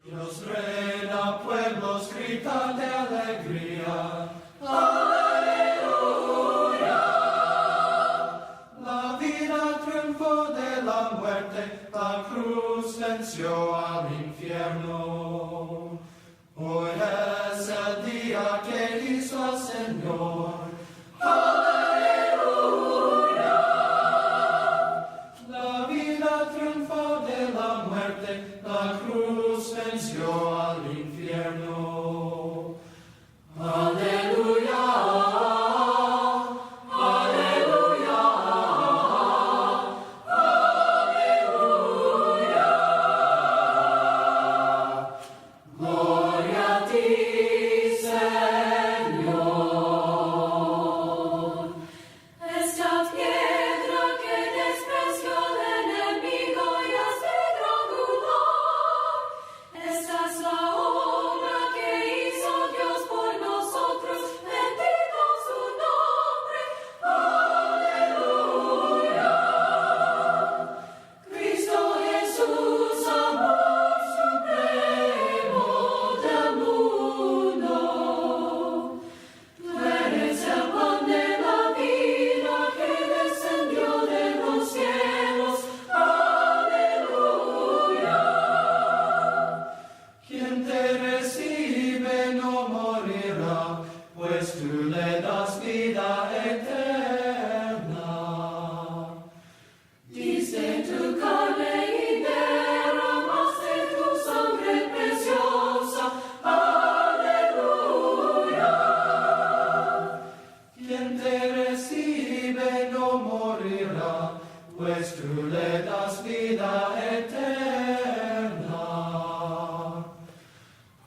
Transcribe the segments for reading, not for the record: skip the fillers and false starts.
Dios reina, pueblos, gritan de alegría. ¡Aleluya! La vida triunfó de la muerte, la cruz venció al infierno. Hoy es el día que hizo el Señor. ¡Aleluya! La vida triunfó de la muerte, la cruz venció al infierno. ¡Aleluya! ¡Aleluya! ¡Aleluya! Gloria a ti, Señor. Esta piedra que despreció el enemigo y hace gran dolor. Esta es la obra que hizo Dios por nosotros, bendito su nombre. Aleluya. Cristo Jesús, amor supremo del mundo. Tú eres el pan de la vida que descendió de los cielos. Aleluya. Quien te recibe no morirá, pues tú le das vida eterna. Diste tu carne y derramaste tu sangre preciosa. Aleluya. Quien te recibe no morirá, pues tú le das vida eterna.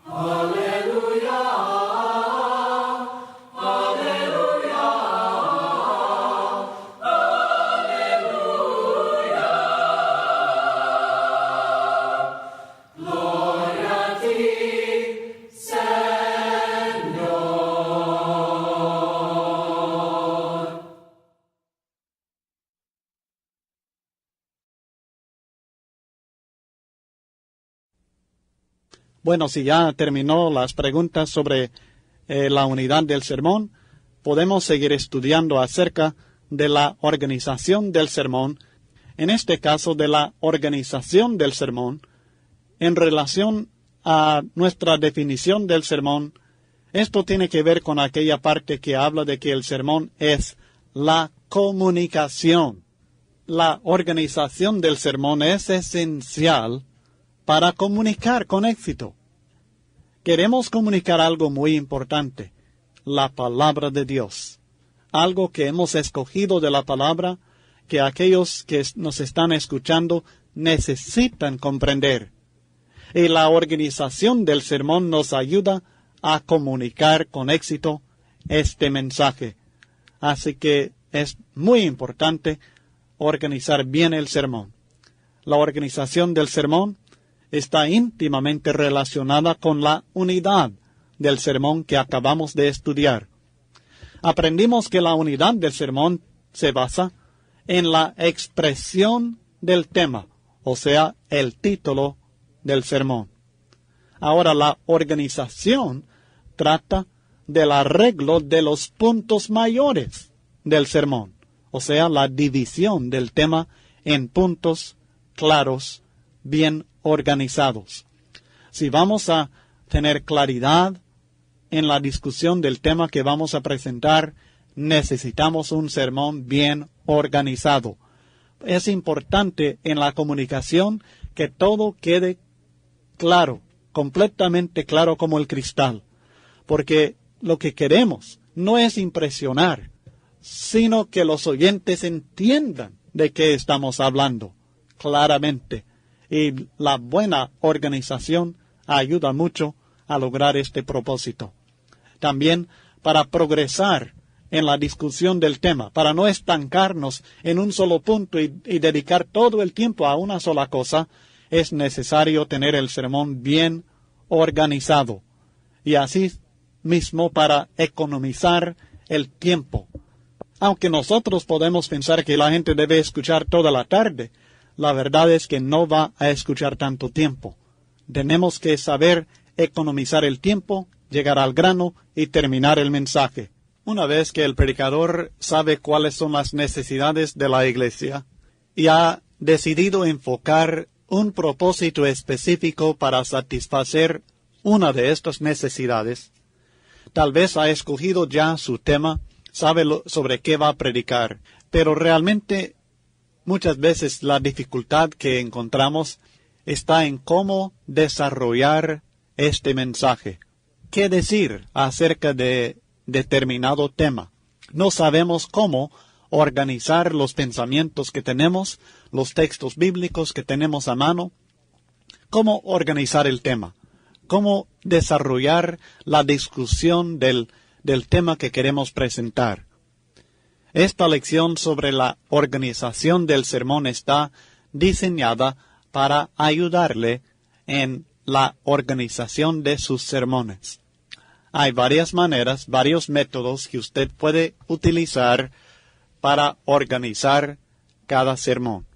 Aleluya. Aleluya. Aleluya. Gloria a ti, Señor. Bueno, si ya terminó las preguntas sobre la unidad del sermón, podemos seguir estudiando acerca de la organización del sermón, en este caso de la organización del sermón, en relación a nuestra definición del sermón. Esto tiene que ver con aquella parte que habla de que el sermón es la comunicación. La organización del sermón es esencial para comunicar con éxito. Queremos comunicar algo muy importante, la palabra de Dios. Algo que hemos escogido de la palabra, que aquellos que nos están escuchando necesitan comprender. Y la organización del sermón nos ayuda a comunicar con éxito este mensaje. Así que es muy importante organizar bien el sermón. La organización del sermón está íntimamente relacionada con la unidad del sermón que acabamos de estudiar. Aprendimos que la unidad del sermón se basa en la expresión del tema, o sea, el título del sermón. Ahora, la organización trata del arreglo de los puntos mayores del sermón, o sea, la división del tema en puntos claros, bien organizados. Si vamos a tener claridad en la discusión del tema que vamos a presentar, necesitamos un sermón bien organizado. Es importante en la comunicación que todo quede claro, completamente claro como el cristal, porque lo que queremos no es impresionar, sino que los oyentes entiendan de qué estamos hablando claramente. Y la buena organización ayuda mucho a lograr este propósito. También para progresar en la discusión del tema, para no estancarnos en un solo punto y dedicar todo el tiempo a una sola cosa, es necesario tener el sermón bien organizado. Y así mismo para economizar el tiempo. Aunque nosotros podemos pensar que la gente debe escuchar toda la tarde, la verdad es que no va a escuchar tanto tiempo. Tenemos que saber economizar el tiempo, llegar al grano y terminar el mensaje. Una vez que el predicador sabe cuáles son las necesidades de la iglesia y ha decidido enfocar un propósito específico para satisfacer una de estas necesidades, tal vez ha escogido ya su tema, sabe sobre qué va a predicar, pero realmente muchas veces la dificultad que encontramos está en cómo desarrollar este mensaje. ¿Qué decir acerca de determinado tema? No sabemos cómo organizar los pensamientos que tenemos, los textos bíblicos que tenemos a mano, cómo organizar el tema, cómo desarrollar la discusión del tema que queremos presentar. Esta lección sobre la organización del sermón está diseñada para ayudarle en la organización de sus sermones. Hay varias maneras, varios métodos que usted puede utilizar para organizar cada sermón.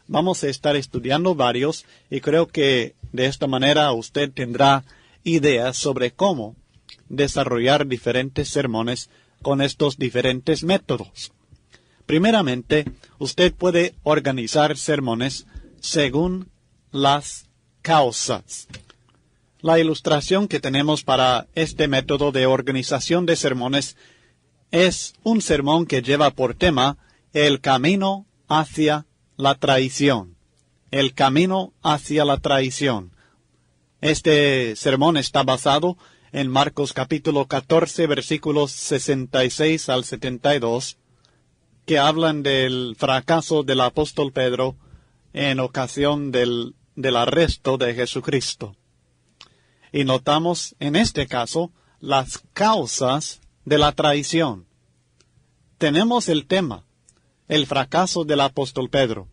Vamos a estar estudiando varios y creo que de esta manera usted tendrá ideas sobre cómo desarrollar diferentes sermones con estos diferentes métodos. Primeramente, usted puede organizar sermones según las causas. La ilustración que tenemos para este método de organización de sermones es un sermón que lleva por tema el camino hacia la traición. El camino hacia la traición. Este sermón está basado en Marcos capítulo 14, versículos 66 al 72, que hablan del fracaso del apóstol Pedro en ocasión del arresto de Jesucristo. Y notamos en este caso las causas de la traición. Tenemos el tema, el fracaso del apóstol Pedro,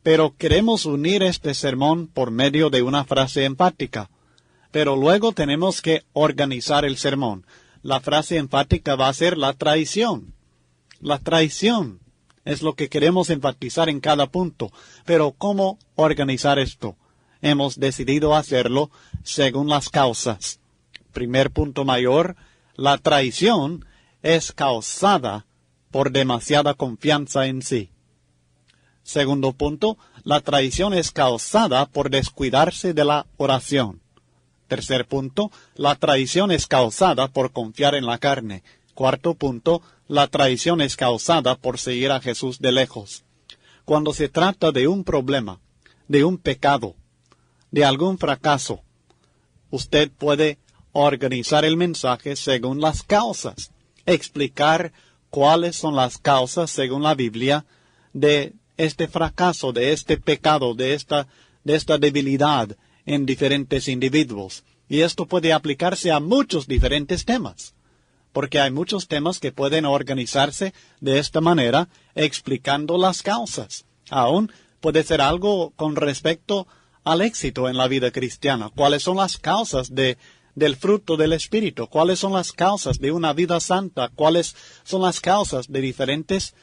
pero queremos unir este sermón por medio de una frase enfática. Pero luego tenemos que organizar el sermón. La frase enfática va a ser la traición. La traición es lo que queremos enfatizar en cada punto. Pero ¿cómo organizar esto? Hemos decidido hacerlo según las causas. Primer punto mayor, la traición es causada por demasiada confianza en sí. Segundo punto, la traición es causada por descuidarse de la oración. Tercer punto, la traición es causada por confiar en la carne. Cuarto punto, la traición es causada por seguir a Jesús de lejos. Cuando se trata de un problema, de un pecado, de algún fracaso, usted puede organizar el mensaje según las causas, explicar cuáles son las causas según la Biblia de este fracaso, de este pecado, de esta debilidad en diferentes individuos. Y esto puede aplicarse a muchos diferentes temas, porque hay muchos temas que pueden organizarse de esta manera, explicando las causas. Aún puede ser algo con respecto al éxito en la vida cristiana. ¿Cuáles son las causas del fruto del Espíritu? ¿Cuáles son las causas de una vida santa? ¿Cuáles son las causas de diferentes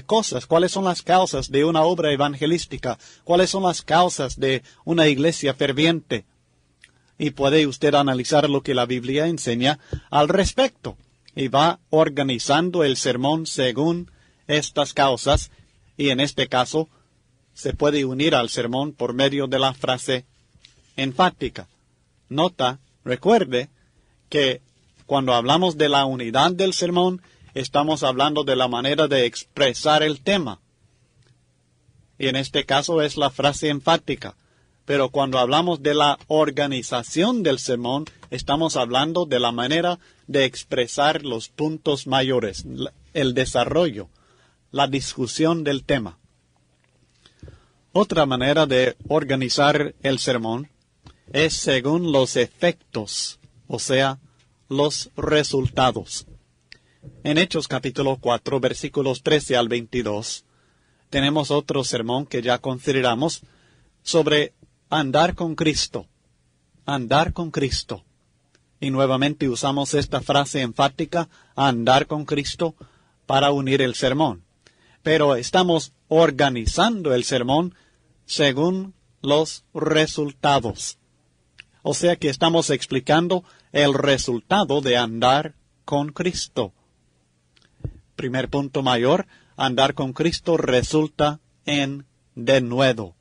cosas? ¿Cuáles son las causas de una obra evangelística? ¿Cuáles son las causas de una iglesia ferviente? Y puede usted analizar lo que la Biblia enseña al respecto. Y va organizando el sermón según estas causas. Y en este caso, se puede unir al sermón por medio de la frase enfática. Recuerde que cuando hablamos de la unidad del sermón, estamos hablando de la manera de expresar el tema. Y en este caso es la frase enfática. Pero cuando hablamos de la organización del sermón, estamos hablando de la manera de expresar los puntos mayores, el desarrollo, la discusión del tema. Otra manera de organizar el sermón es según los efectos, o sea, los resultados. En Hechos capítulo 4, versículos 13 al 22, tenemos otro sermón que ya consideramos sobre andar con Cristo. Andar con Cristo. Y nuevamente usamos esta frase enfática, andar con Cristo, para unir el sermón. Pero estamos organizando el sermón según los resultados. O sea que estamos explicando el resultado de andar con Cristo. Primer punto mayor, andar con Cristo resulta en denuedo.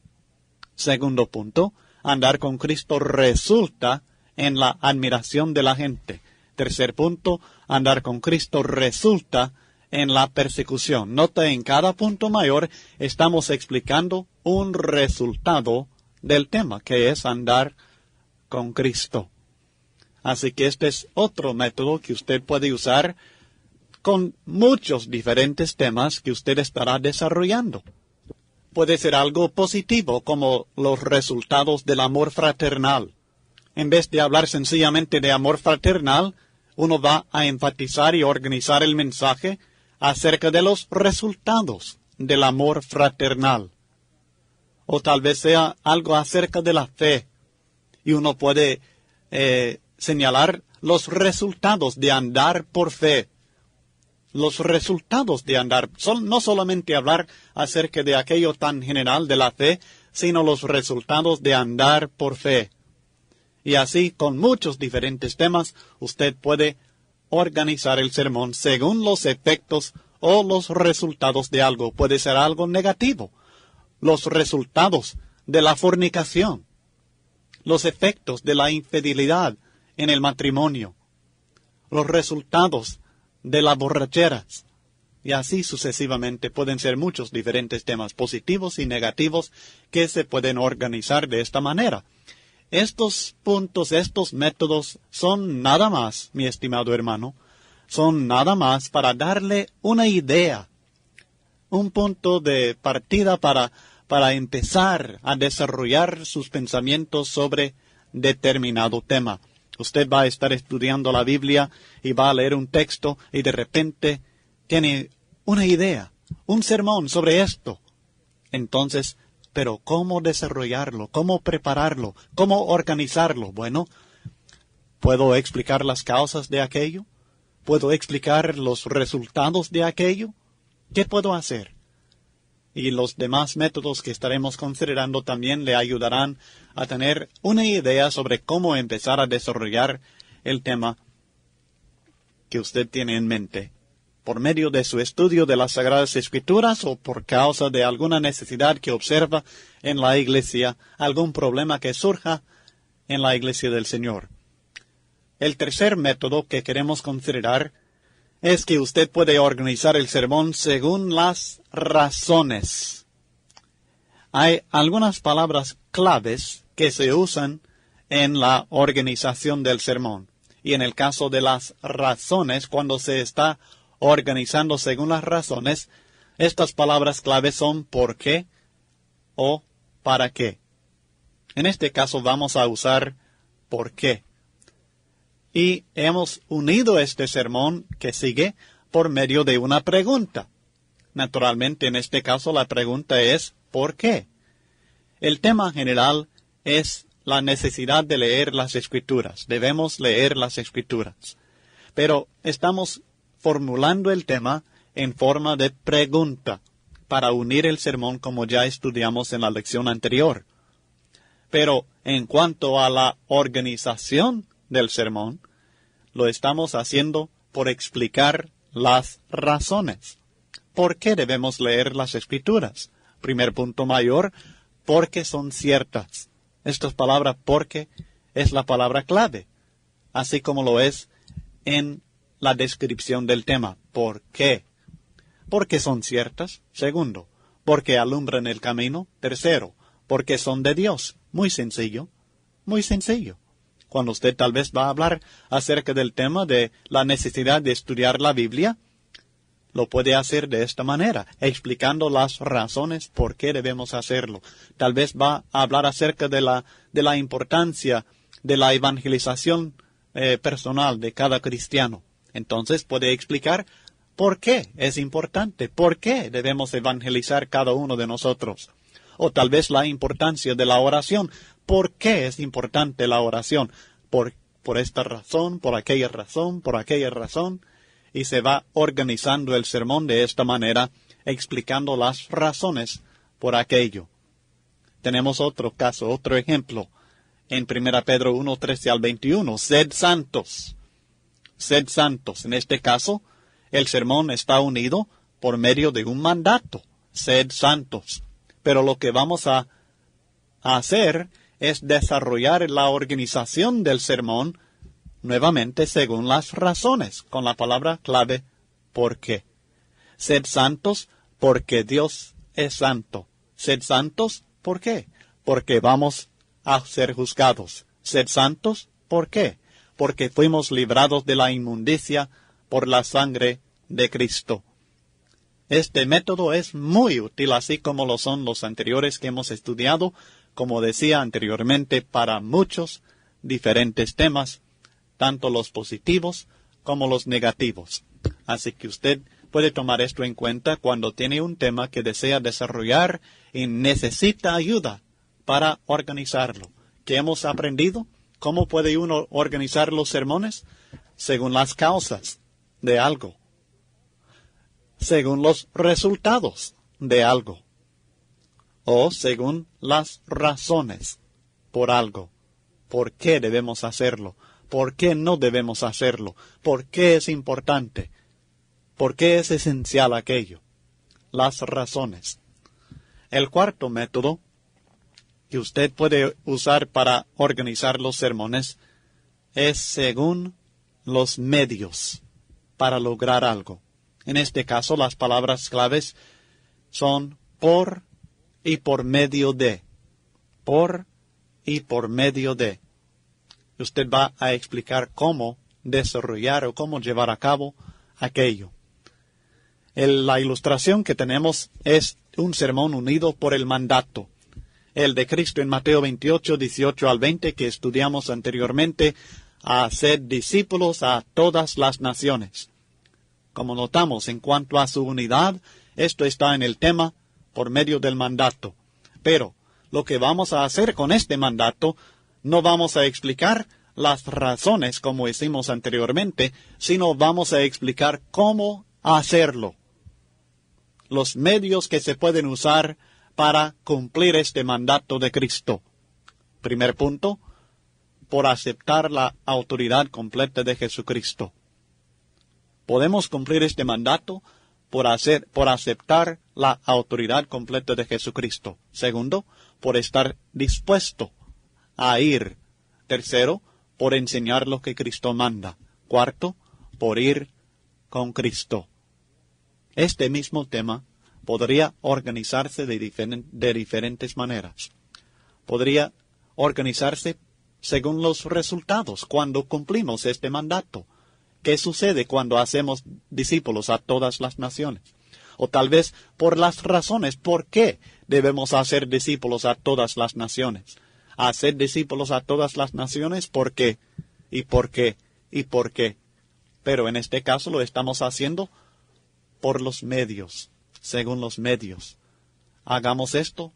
Segundo punto, andar con Cristo resulta en la admiración de la gente. Tercer punto, andar con Cristo resulta en la persecución. Nota, en cada punto mayor estamos explicando un resultado del tema, que es andar con Cristo. Así que este es otro método que usted puede usar con muchos diferentes temas que usted estará desarrollando. Puede ser algo positivo, como los resultados del amor fraternal. En vez de hablar sencillamente de amor fraternal, uno va a enfatizar y organizar el mensaje acerca de los resultados del amor fraternal. O tal vez sea algo acerca de la fe, y uno puede señalar los resultados de andar por fe. Los resultados de andar, no solamente hablar acerca de aquello tan general de la fe, sino los resultados de andar por fe. Y así, con muchos diferentes temas, usted puede organizar el sermón según los efectos o los resultados de algo. Puede ser algo negativo. Los resultados de la fornicación. Los efectos de la infidelidad en el matrimonio. Los resultados de la borrachera. Y así sucesivamente pueden ser muchos diferentes temas positivos y negativos que se pueden organizar de esta manera. Estos puntos, estos métodos son nada más, mi estimado hermano, son nada más para darle una idea, un punto de partida para empezar a desarrollar sus pensamientos sobre determinado tema. Usted va a estar estudiando la Biblia y va a leer un texto y de repente tiene una idea, un sermón sobre esto. Entonces, pero ¿cómo desarrollarlo? ¿Cómo prepararlo? ¿Cómo organizarlo? Bueno, ¿puedo explicar las causas de aquello? ¿Puedo explicar los resultados de aquello? ¿Qué puedo hacer? Y los demás métodos que estaremos considerando también le ayudarán a tener una idea sobre cómo empezar a desarrollar el tema que usted tiene en mente, por medio de su estudio de las Sagradas Escrituras o por causa de alguna necesidad que observa en la iglesia, algún problema que surja en la iglesia del Señor. El tercer método que queremos considerar es que usted puede organizar el sermón según las razones. Hay algunas palabras claves que se usan en la organización del sermón. Y en el caso de las razones, cuando se está organizando según las razones, estas palabras claves son por qué o para qué. En este caso vamos a usar por qué. Y hemos unido este sermón que sigue por medio de una pregunta. Naturalmente, en este caso la pregunta es ¿por qué? El tema general es la necesidad de leer las Escrituras. Debemos leer las Escrituras. Pero estamos formulando el tema en forma de pregunta para unir el sermón como ya estudiamos en la lección anterior. Pero en cuanto a la organización del sermón, lo estamos haciendo por explicar las razones. ¿Por qué debemos leer las Escrituras? Primer punto mayor, porque son ciertas. Esta palabra porque es la palabra clave, así como lo es en la descripción del tema. ¿Por qué? Porque son ciertas. Segundo, porque alumbran el camino. Tercero, porque son de Dios. Muy sencillo, muy sencillo. Cuando usted tal vez va a hablar acerca del tema de la necesidad de estudiar la Biblia, lo puede hacer de esta manera, explicando las razones por qué debemos hacerlo. Tal vez va a hablar acerca de la importancia de la evangelización personal de cada cristiano. Entonces puede explicar por qué es importante, por qué debemos evangelizar cada uno de nosotros. O tal vez la importancia de la oración. ¿Por qué es importante la oración? Por esta razón, por aquella razón, por aquella razón. Y se va organizando el sermón de esta manera, explicando las razones por aquello. Tenemos otro caso, otro ejemplo. en 1 Pedro 1, 13 al 21. Sed santos. Sed santos. En este caso, el sermón está unido por medio de un mandato. Sed santos. Pero lo que vamos a hacer es desarrollar la organización del sermón nuevamente según las razones, con la palabra clave ¿por qué? Sed santos porque Dios es santo. Sed santos, ¿por qué? Porque vamos a ser juzgados. Sed santos, ¿por qué? Porque fuimos librados de la inmundicia por la sangre de Cristo. Este método es muy útil, así como lo son los anteriores que hemos estudiado, como decía anteriormente, para muchos diferentes temas, tanto los positivos como los negativos. Así que usted puede tomar esto en cuenta cuando tiene un tema que desea desarrollar y necesita ayuda para organizarlo. ¿Qué hemos aprendido? ¿Cómo puede uno organizar los sermones? Según las causas de algo. Según los resultados de algo. O según las razones por algo. ¿Por qué debemos hacerlo? ¿Por qué no debemos hacerlo? ¿Por qué es importante? ¿Por qué es esencial aquello? Las razones. El cuarto método que usted puede usar para organizar los sermones es según los medios para lograr algo. En este caso, las palabras claves son por y por medio de. Por y por medio de. Usted va a explicar cómo desarrollar o cómo llevar a cabo aquello. La ilustración que tenemos es un sermón unido por el mandato. El de Cristo en Mateo 28, 18 al 20, que estudiamos anteriormente, a hacer discípulos a todas las naciones. Como notamos, en cuanto a su unidad, esto está en el tema por medio del mandato. Pero lo que vamos a hacer con este mandato, no vamos a explicar las razones como hicimos anteriormente, sino vamos a explicar cómo hacerlo. Los medios que se pueden usar para cumplir este mandato de Cristo. Primer punto, por aceptar la autoridad completa de Jesucristo. Podemos cumplir este mandato por aceptar la autoridad completa de Jesucristo. Segundo, por estar dispuesto a ir. Tercero, por enseñar lo que Cristo manda. Cuarto, por ir con Cristo. Este mismo tema podría organizarse de diferentes maneras. Podría organizarse según los resultados cuando cumplimos este mandato. ¿Qué sucede cuando hacemos discípulos a todas las naciones? O tal vez por las razones por qué debemos hacer discípulos a todas las naciones. Hacer discípulos a todas las naciones, ¿por qué? ¿Y por qué? ¿Y por qué? Pero en este caso lo estamos haciendo por los medios, según los medios. Hagamos esto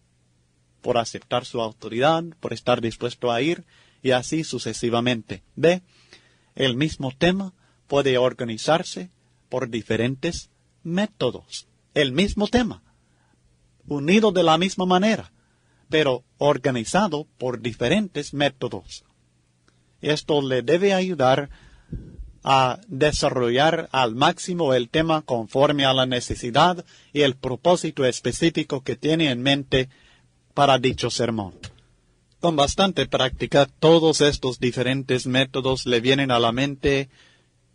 por aceptar su autoridad, por estar dispuesto a ir, y así sucesivamente. ¿Ve? El mismo tema puede organizarse por diferentes métodos. El mismo tema, unido de la misma manera, pero organizado por diferentes métodos. Esto le debe ayudar a desarrollar al máximo el tema conforme a la necesidad y el propósito específico que tiene en mente para dicho sermón. Con bastante práctica, todos estos diferentes métodos le vienen a la mente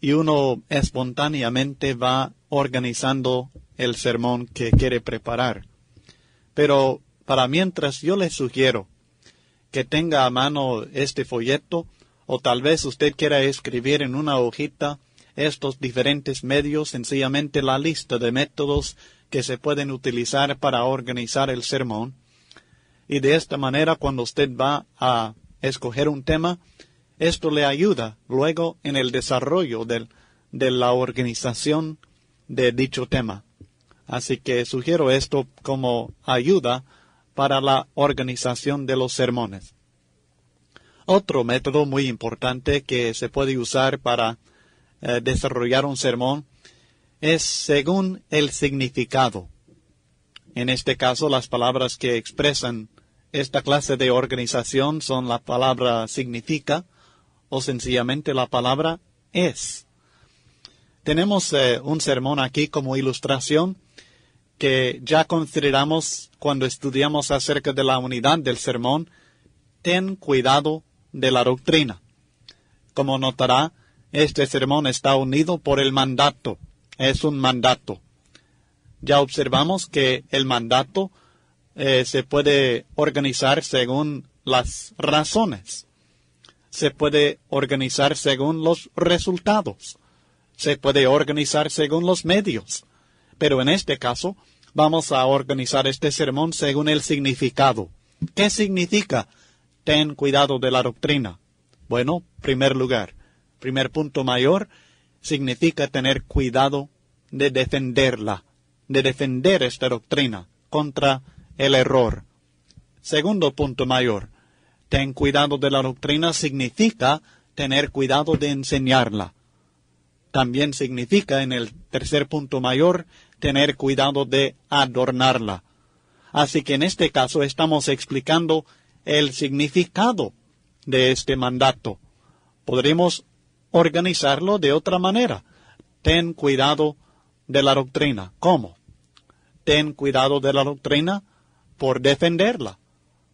y uno espontáneamente va organizando el sermón que quiere preparar. Pero para mientras yo le sugiero que tenga a mano este folleto, o tal vez usted quiera escribir en una hojita estos diferentes medios, sencillamente la lista de métodos que se pueden utilizar para organizar el sermón. Y de esta manera, cuando usted va a escoger un tema, esto le ayuda luego en el desarrollo de la organización de dicho tema. Así que sugiero esto como ayuda para la organización de los sermones. Otro método muy importante que se puede usar para desarrollar un sermón es según el significado. En este caso, las palabras que expresan esta clase de organización son la palabra significa o sencillamente la palabra es. Tenemos un sermón aquí como ilustración que ya consideramos cuando estudiamos acerca de la unidad del sermón. Ten cuidado de la doctrina. Como notará, este sermón está unido por el mandato. Es un mandato. Ya observamos que el mandato se puede organizar según las razones. Se puede organizar según los resultados. Se puede organizar según los medios. Pero en este caso, vamos a organizar este sermón según el significado. ¿Qué significa? Ten cuidado de la doctrina. Bueno, primer lugar, primer punto mayor, significa tener cuidado de defenderla, de defender esta doctrina contra el error. Segundo punto mayor, ten cuidado de la doctrina significa tener cuidado de enseñarla. También significa, en el tercer punto mayor, tener cuidado de adornarla. Así que en este caso estamos explicando el significado de este mandato. Podremos organizarlo de otra manera. Ten cuidado de la doctrina. ¿Cómo? Ten cuidado de la doctrina por defenderla,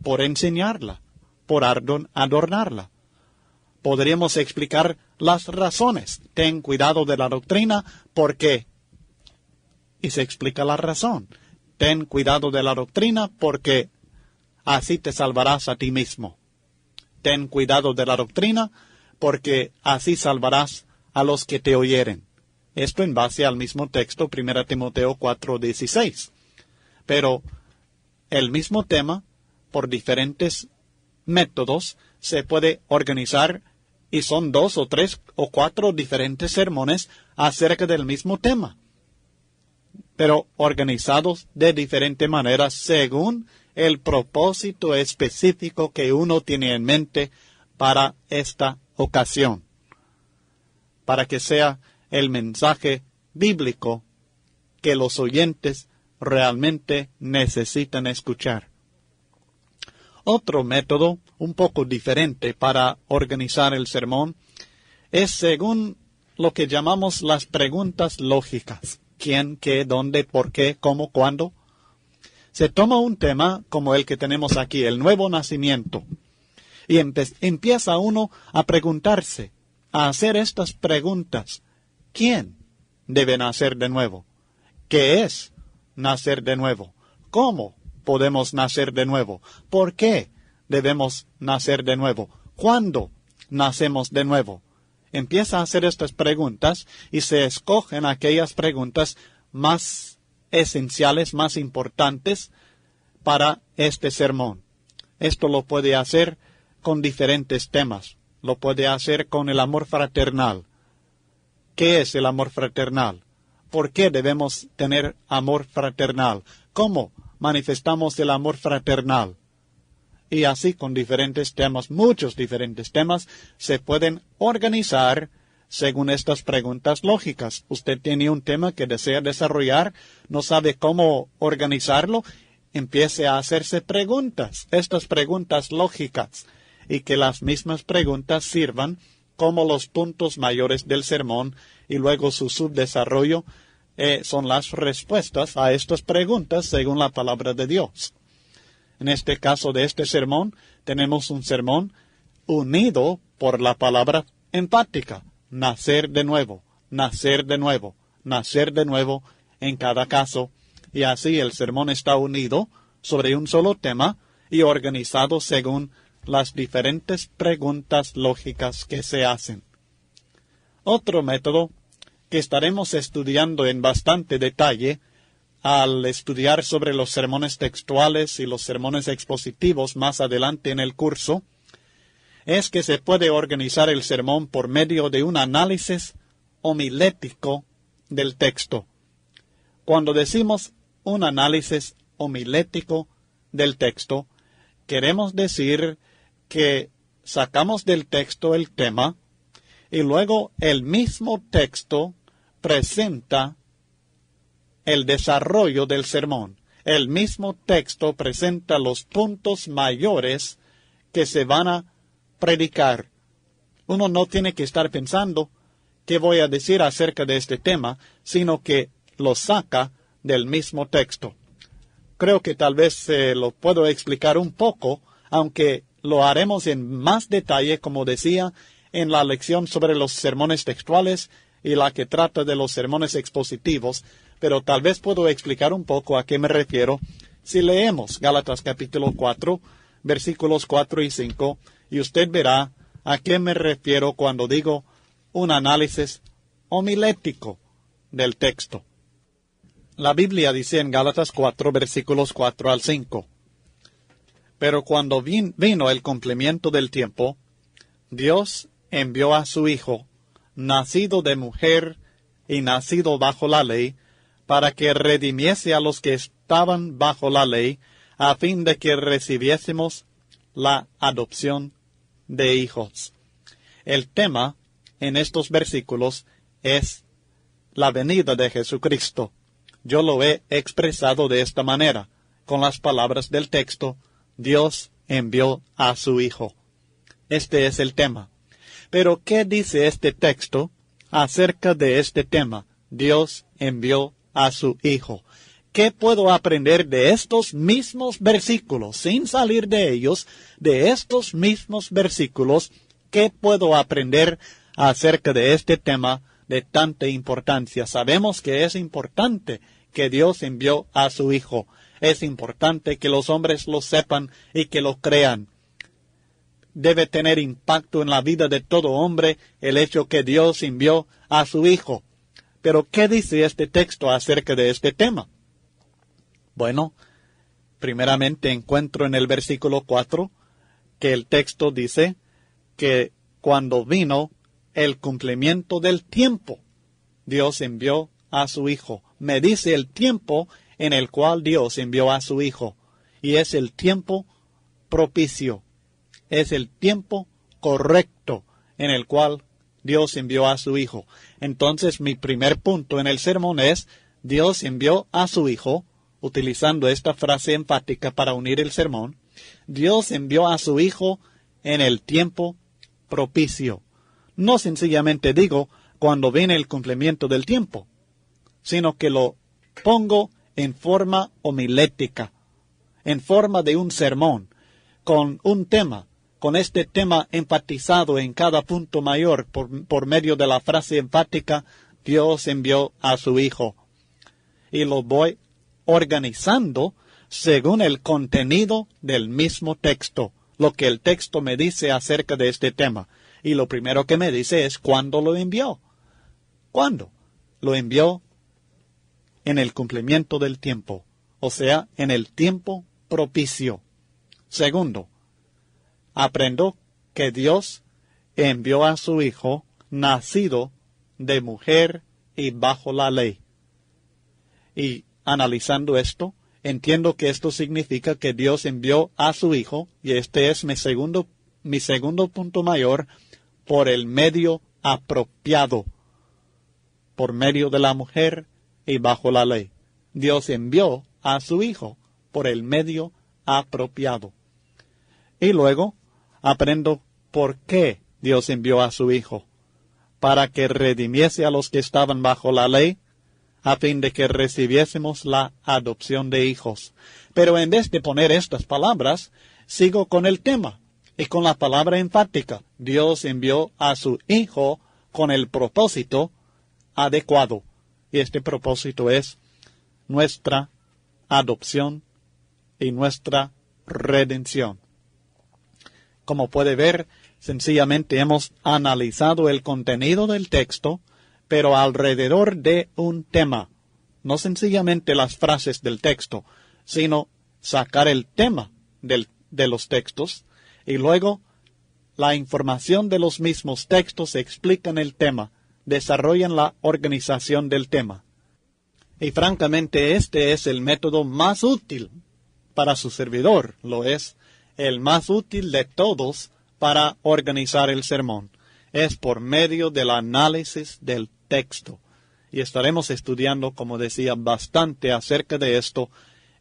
por enseñarla, por adornarla. Podríamos explicar las razones. Ten cuidado de la doctrina, ¿por qué? Y se explica la razón. Ten cuidado de la doctrina porque así te salvarás a ti mismo. Ten cuidado de la doctrina porque así salvarás a los que te oyeren. Esto en base al mismo texto, 1 Timoteo 4:16. Pero el mismo tema, por diferentes métodos, se puede organizar y son 2 o 3 o 4 diferentes sermones acerca del mismo tema, pero organizados de diferente manera según el propósito específico que uno tiene en mente para esta ocasión, para que sea el mensaje bíblico que los oyentes realmente necesitan escuchar. Otro método, un poco diferente para organizar el sermón, es según lo que llamamos las preguntas lógicas. ¿Quién, qué, dónde, por qué, cómo, cuándo? Se toma un tema como el que tenemos aquí, el nuevo nacimiento, y empieza uno a preguntarse, a hacer estas preguntas. ¿Quién debe nacer de nuevo? ¿Qué es nacer de nuevo? ¿Cómo podemos nacer de nuevo? ¿Por qué debemos nacer de nuevo? ¿Cuándo nacemos de nuevo? Empieza a hacer estas preguntas y se escogen aquellas preguntas más esenciales, más importantes para este sermón. Esto lo puede hacer con diferentes temas. Lo puede hacer con el amor fraternal. ¿Qué es el amor fraternal? ¿Por qué debemos tener amor fraternal? ¿Cómo manifestamos el amor fraternal? Y así con diferentes temas, muchos diferentes temas, se pueden organizar según estas preguntas lógicas. Usted tiene un tema que desea desarrollar, no sabe cómo organizarlo, empiece a hacerse preguntas, estas preguntas lógicas, y que las mismas preguntas sirvan como los puntos mayores del sermón, y luego su subdesarrollo son las respuestas a estas preguntas según la palabra de Dios. En este caso de este sermón, tenemos un sermón unido por la palabra empática. Nacer de nuevo, nacer de nuevo, nacer de nuevo en cada caso. Y así el sermón está unido sobre un solo tema y organizado según las diferentes preguntas lógicas que se hacen. Otro método que estaremos estudiando en bastante detalle al estudiar sobre los sermones textuales y los sermones expositivos más adelante en el curso, es que se puede organizar el sermón por medio de un análisis homilético del texto. Cuando decimos un análisis homilético del texto, queremos decir que sacamos del texto el tema y luego el mismo texto presenta el desarrollo del sermón. el mismo texto presenta los puntos mayores que se van a predicar. Uno no tiene que estar pensando qué voy a decir acerca de este tema, sino que lo saca del mismo texto. Creo que tal vez lo puedo explicar un poco, aunque lo haremos en más detalle, como decía, en la lección sobre los sermones textuales y la que trata de los sermones expositivos, pero tal vez puedo explicar un poco a qué me refiero si leemos Gálatas capítulo 4, versículos 4 y 5, y usted verá a qué me refiero cuando digo un análisis homilético del texto. La Biblia dice en Gálatas 4, versículos 4 al 5, pero cuando vino el cumplimiento del tiempo, Dios envió a su Hijo, nacido de mujer y nacido bajo la ley, para que redimiese a los que estaban bajo la ley, a fin de que recibiésemos la adopción de hijos. El tema en estos versículos es la venida de Jesucristo. Yo lo he expresado de esta manera, con las palabras del texto, Dios envió a su Hijo. Este es el tema. Pero, ¿qué dice este texto acerca de este tema? Dios envió a su Hijo. ¿Qué puedo aprender de estos mismos versículos? Sin salir de ellos, de estos mismos versículos, ¿qué puedo aprender acerca de este tema de tanta importancia? Sabemos que es importante que Dios envió a su Hijo. Es importante que los hombres lo sepan y que lo crean. Debe tener impacto en la vida de todo hombre el hecho que Dios envió a su Hijo. Pero, ¿qué dice este texto acerca de este tema? Bueno, primeramente encuentro en el versículo 4 que el texto dice que cuando vino el cumplimiento del tiempo, Dios envió a su Hijo. Me dice el tiempo en el cual Dios envió a su Hijo. Y es el tiempo propicio. Es el tiempo correcto en el cual Dios envió a su Hijo. Entonces, mi primer punto en el sermón es, Dios envió a su Hijo, utilizando esta frase enfática para unir el sermón, Dios envió a su Hijo en el tiempo propicio. No sencillamente digo cuando viene el cumplimiento del tiempo, sino que lo pongo en forma homilética, en forma de un sermón, con un tema, con este tema enfatizado en cada punto mayor por medio de la frase enfática, Dios envió a su Hijo. Y lo voy organizando según el contenido del mismo texto, lo que el texto me dice acerca de este tema. Y lo primero que me dice es ¿cuándo lo envió? ¿Cuándo? Lo envió en el cumplimiento del tiempo, o sea, en el tiempo propicio. Segundo, aprendo que Dios envió a su Hijo nacido de mujer y bajo la ley. Y analizando esto, entiendo que esto significa que Dios envió a su Hijo, y este es mi segundo punto mayor, por el medio apropiado, por medio de la mujer y bajo la ley. Dios envió a su Hijo por el medio apropiado. Y luego aprendo por qué Dios envió a su Hijo, para que redimiese a los que estaban bajo la ley, a fin de que recibiésemos la adopción de hijos. Pero en vez de poner estas palabras, sigo con el tema, y con la palabra enfática. Dios envió a su Hijo con el propósito adecuado. Y este propósito es nuestra adopción y nuestra redención. Como puede ver, sencillamente hemos analizado el contenido del texto, pero alrededor de un tema. No sencillamente las frases del texto, sino sacar el tema de los textos, y luego la información de los mismos textos explican el tema, desarrollan la organización del tema. Y francamente este es el método más útil para su servidor, lo es el más útil de todos para organizar el sermón. Es por medio del análisis del texto. Y estaremos estudiando, como decía, bastante acerca de esto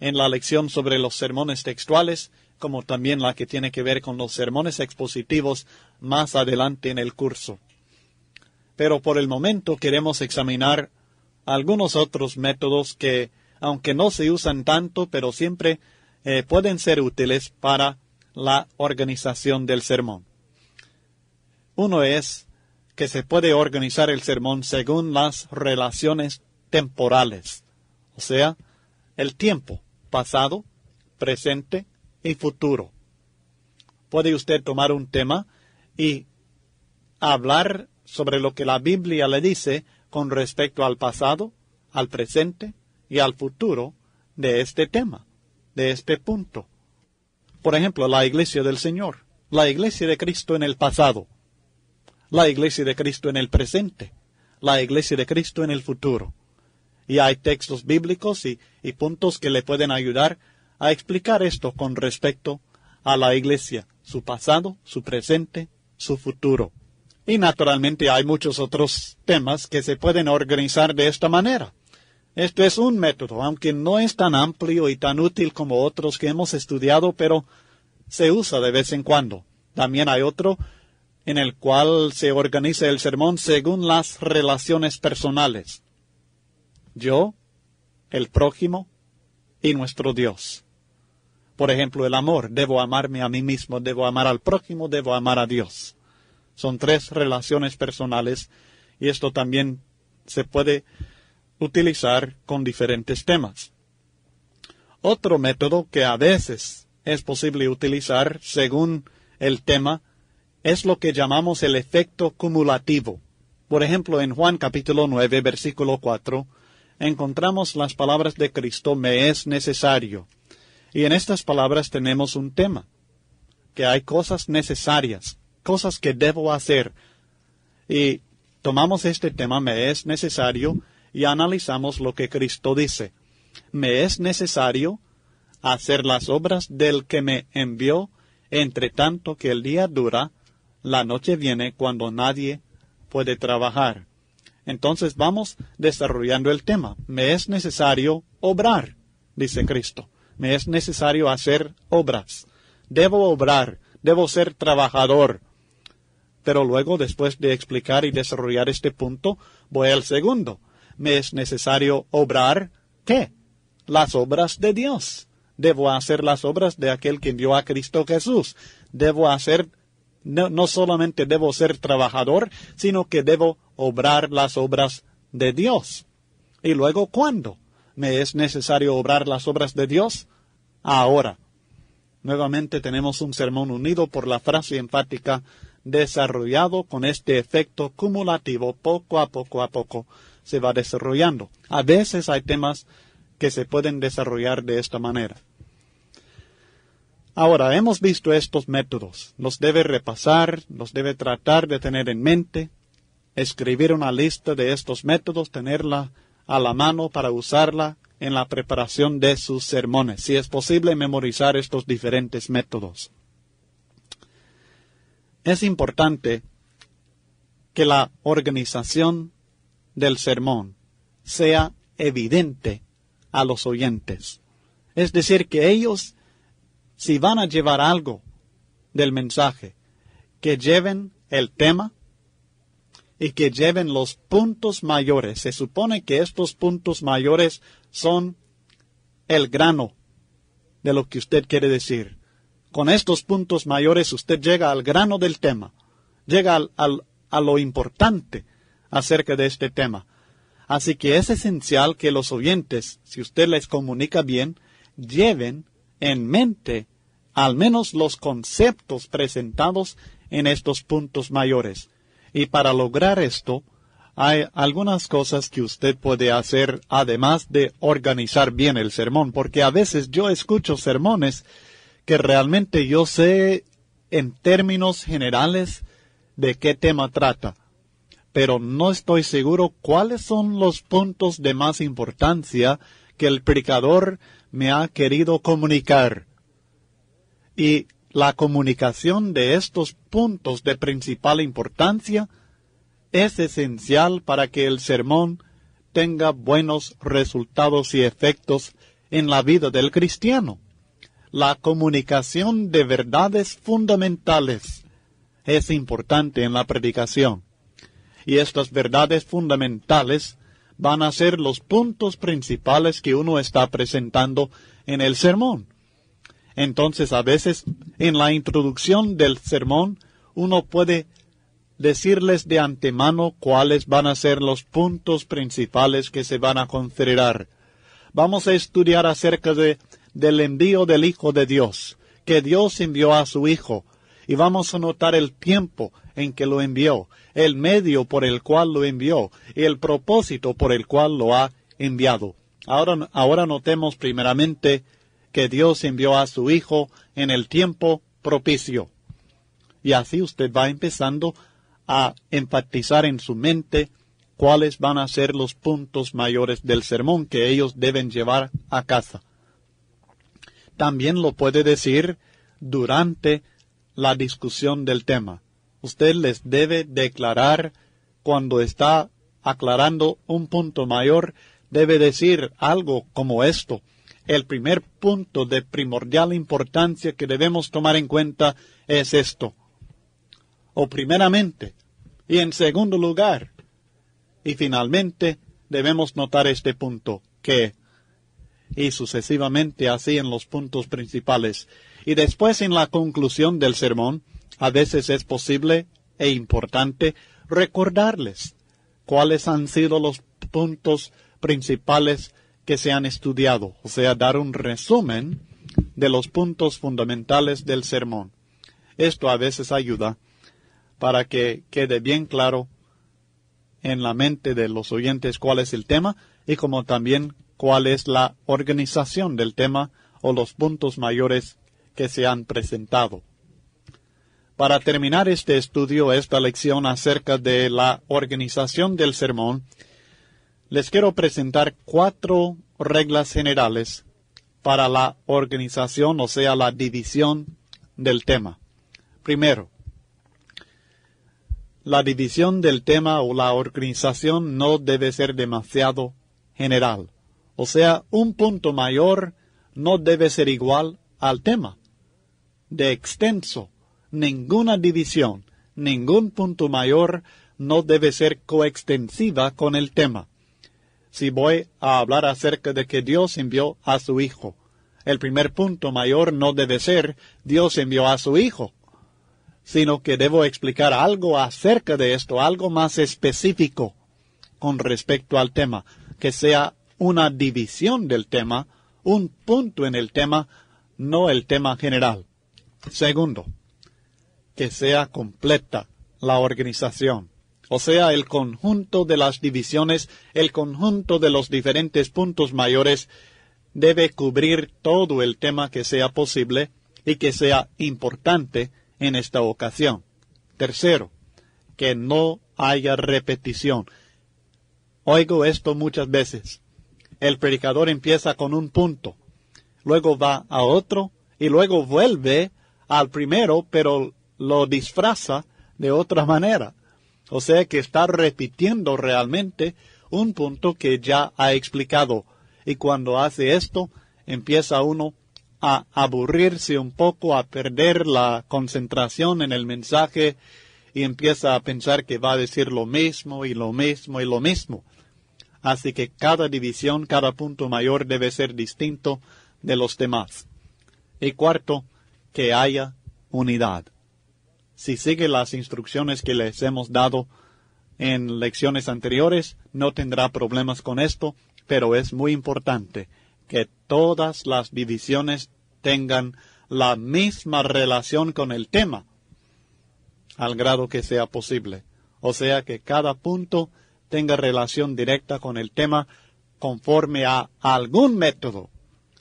en la lección sobre los sermones textuales, como también la que tiene que ver con los sermones expositivos más adelante en el curso. Pero por el momento queremos examinar algunos otros métodos que, aunque no se usan tanto, pero siempre pueden ser útiles para la organización del sermón. Uno es que se puede organizar el sermón según las relaciones temporales, o sea, el tiempo pasado, presente y futuro. Puede usted tomar un tema y hablar sobre lo que la Biblia le dice con respecto al pasado, al presente y al futuro de este tema, de este punto. Por ejemplo, la Iglesia del Señor, la Iglesia de Cristo en el pasado, la Iglesia de Cristo en el presente, la Iglesia de Cristo en el futuro. Y hay textos bíblicos y puntos que le pueden ayudar a explicar esto con respecto a la Iglesia, su pasado, su presente, su futuro. Y naturalmente hay muchos otros temas que se pueden organizar de esta manera. Esto es un método, aunque no es tan amplio y tan útil como otros que hemos estudiado, pero se usa de vez en cuando. También hay otro en el cual se organiza el sermón según las relaciones personales. Yo, el prójimo y nuestro Dios. Por ejemplo, el amor. Debo amarme a mí mismo, debo amar al prójimo, debo amar a Dios. Son 3 relaciones personales y esto también se puede utilizar con diferentes temas. Otro método que a veces es posible utilizar según el tema es lo que llamamos el efecto cumulativo. Por ejemplo, en Juan capítulo 9, versículo 4, encontramos las palabras de Cristo, me es necesario. Y en estas palabras tenemos un tema, que hay cosas necesarias, cosas que debo hacer. Y tomamos este tema, me es necesario, y analizamos lo que Cristo dice. Me es necesario hacer las obras del que me envió, entre tanto que el día dura, la noche viene cuando nadie puede trabajar. Entonces vamos desarrollando el tema. Me es necesario obrar, dice Cristo. Me es necesario hacer obras. Debo obrar, debo ser trabajador. Pero luego, después de explicar y desarrollar este punto, voy al segundo. Me es necesario obrar, ¿qué? Las obras de Dios. Debo hacer las obras de aquel que envió a Cristo Jesús. Debo hacer, no solamente debo ser trabajador, sino que debo obrar las obras de Dios. Y luego, ¿cuándo me es necesario obrar las obras de Dios? Ahora. Nuevamente tenemos un sermón unido por la frase enfática, desarrollado con este efecto cumulativo, poco a poco se va desarrollando. A veces hay temas que se pueden desarrollar de esta manera. Ahora, hemos visto estos métodos. Los debe repasar, los debe tratar de tener en mente, escribir una lista de estos métodos, tenerla a la mano para usarla en la preparación de sus sermones. Si es posible, memorizar estos diferentes métodos. Es importante que la organización del sermón sea evidente a los oyentes. Es decir, que ellos, si van a llevar algo del mensaje, que lleven el tema y que lleven los puntos mayores. Se supone que estos puntos mayores son el grano de lo que usted quiere decir. Con estos puntos mayores usted llega al grano del tema, llega a lo importante acerca de este tema. Así que es esencial que los oyentes, si usted les comunica bien, lleven en mente al menos los conceptos presentados en estos puntos mayores. Y para lograr esto, hay algunas cosas que usted puede hacer además de organizar bien el sermón, porque a veces yo escucho sermones que realmente yo sé en términos generales de qué tema trata, pero no estoy seguro cuáles son los puntos de más importancia que el predicador me ha querido comunicar. Y la comunicación de estos puntos de principal importancia es esencial para que el sermón tenga buenos resultados y efectos en la vida del cristiano. La comunicación de verdades fundamentales es importante en la predicación. Y estas verdades fundamentales van a ser los puntos principales que uno está presentando en el sermón. Entonces, a veces, en la introducción del sermón, uno puede decirles de antemano cuáles van a ser los puntos principales que se van a considerar. Vamos a estudiar acerca del envío del Hijo de Dios, que Dios envió a su Hijo, y vamos a notar el tiempo en que lo envió, el medio por el cual lo envió, y el propósito por el cual lo ha enviado. Ahora notemos primeramente que Dios envió a su Hijo en el tiempo propicio. Y así usted va empezando a enfatizar en su mente cuáles van a ser los puntos mayores del sermón que ellos deben llevar a casa. También lo puede decir durante la discusión del tema. Usted les debe declarar, cuando está aclarando un punto mayor, debe decir algo como esto. El primer punto de primordial importancia que debemos tomar en cuenta es esto. O primeramente, y en segundo lugar, y finalmente, debemos notar este punto, que, y sucesivamente así en los puntos principales. Y después en la conclusión del sermón, a veces es posible e importante recordarles cuáles han sido los puntos principales que se han estudiado, o sea, dar un resumen de los puntos fundamentales del sermón. Esto a veces ayuda para que quede bien claro en la mente de los oyentes cuál es el tema y como también cuál es la organización del tema o los puntos mayores que se han presentado. Para terminar este estudio, esta lección acerca de la organización del sermón, les quiero presentar 4 reglas generales para la organización, o sea, la división del tema. Primero, la división del tema o la organización no debe ser demasiado general. O sea, un punto mayor no debe ser igual al tema. De extenso, ninguna división, ningún punto mayor no debe ser coextensiva con el tema. Si voy a hablar acerca de que Dios envió a su Hijo, el primer punto mayor no debe ser Dios envió a su Hijo, sino que debo explicar algo acerca de esto, algo más específico con respecto al tema, que sea una división del tema, un punto en el tema, no el tema general. Segundo, que sea completa la organización, o sea, el conjunto de las divisiones, el conjunto de los diferentes puntos mayores debe cubrir todo el tema que sea posible y que sea importante en esta ocasión. Tercero, que no haya repetición. Oigo esto muchas veces. El predicador empieza con un punto, luego va a otro y luego vuelve al primero, pero lo disfraza de otra manera. O sea que está repitiendo realmente un punto que ya ha explicado. Y cuando hace esto, empieza uno a aburrirse un poco, a perder la concentración en el mensaje y empieza a pensar que va a decir lo mismo y lo mismo y lo mismo. Así que cada división, cada punto mayor debe ser distinto de los demás. Y cuarto, que haya unidad. Si sigue las instrucciones que les hemos dado en lecciones anteriores, no tendrá problemas con esto, pero es muy importante que todas las divisiones tengan la misma relación con el tema, al grado que sea posible. O sea que cada punto tenga relación directa con el tema conforme a algún método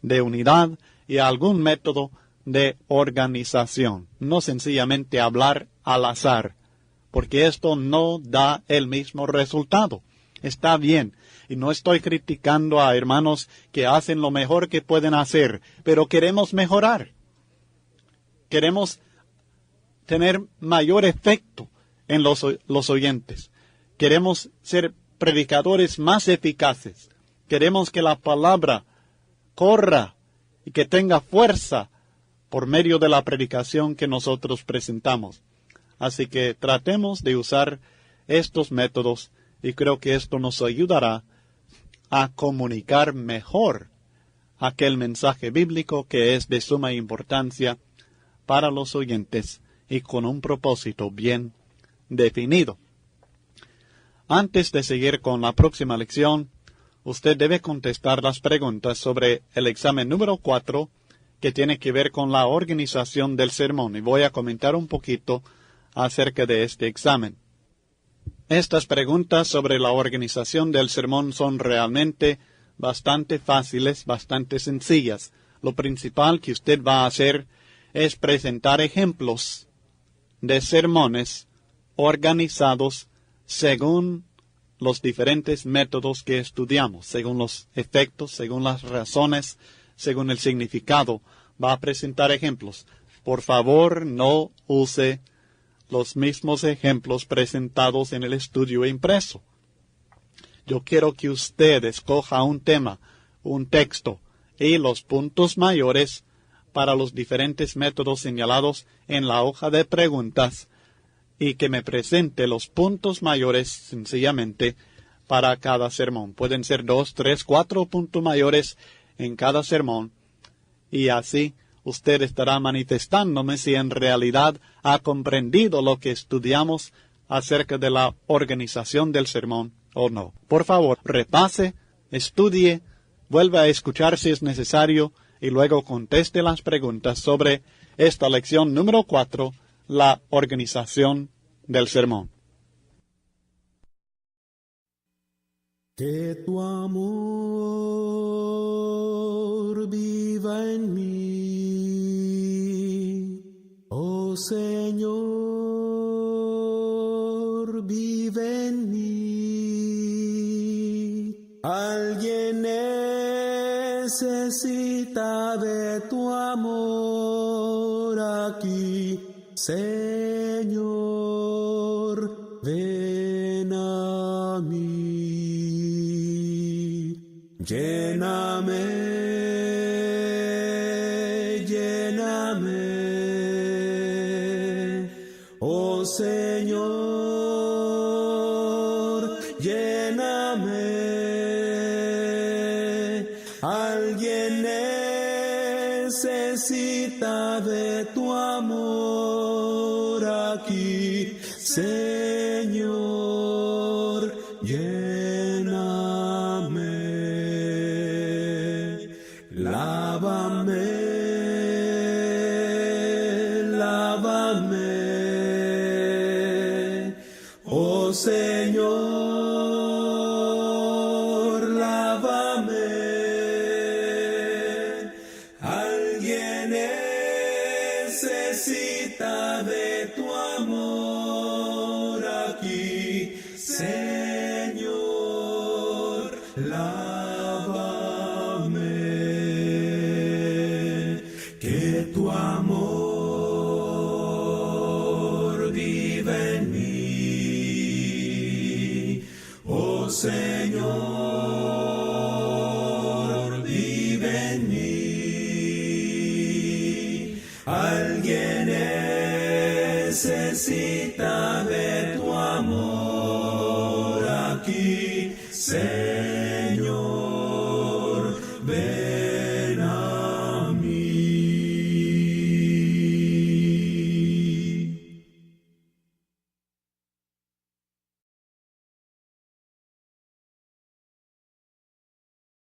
de unidad y a algún método de organización. No sencillamente hablar al azar, porque esto no da el mismo resultado. Está bien, y no estoy criticando a hermanos que hacen lo mejor que pueden hacer, pero queremos mejorar. Queremos tener mayor efecto en los oyentes. Queremos ser predicadores más eficaces. Queremos que la palabra corra y que tenga fuerza por medio de la predicación que nosotros presentamos. Así que tratemos de usar estos métodos y creo que esto nos ayudará a comunicar mejor aquel mensaje bíblico que es de suma importancia para los oyentes y con un propósito bien definido. Antes de seguir con la próxima lección, usted debe contestar las preguntas sobre el examen número 4, que tiene que ver con la organización del sermón, y voy a comentar un poquito acerca de este examen. Estas preguntas sobre la organización del sermón son realmente bastante fáciles, bastante sencillas. Lo principal que usted va a hacer es presentar ejemplos de sermones organizados según los diferentes métodos que estudiamos, según los efectos, según las razones, según el significado. Va a presentar ejemplos. Por favor, no use los mismos ejemplos presentados en el estudio impreso. Yo quiero que usted escoja un tema, un texto, y los puntos mayores para los diferentes métodos señalados en la hoja de preguntas, y que me presente los puntos mayores sencillamente para cada sermón. Pueden ser 2, 3, 4 puntos mayores en cada sermón, y así usted estará manifestándome si en realidad ha comprendido lo que estudiamos acerca de la organización del sermón o no. Por favor, repase, estudie, vuelva a escuchar si es necesario y luego conteste las preguntas sobre esta lección número 4, la organización del sermón. Que tu amor viva en mí, oh Señor, vive en mí. Alguien necesita de tu amor aquí, Señor, ven a mí. Lléname, lléname, oh Señor, lléname. Alguien necesita de tu amor aquí, Señor, lléname. Lávame, lávame, oh Señor, lávame. Alguien necesita de tu amor aquí, Señor, lávame. Que tu amor vive en mí, oh Señor, vive en mí. Alguien necesita de tu amor aquí, Señor.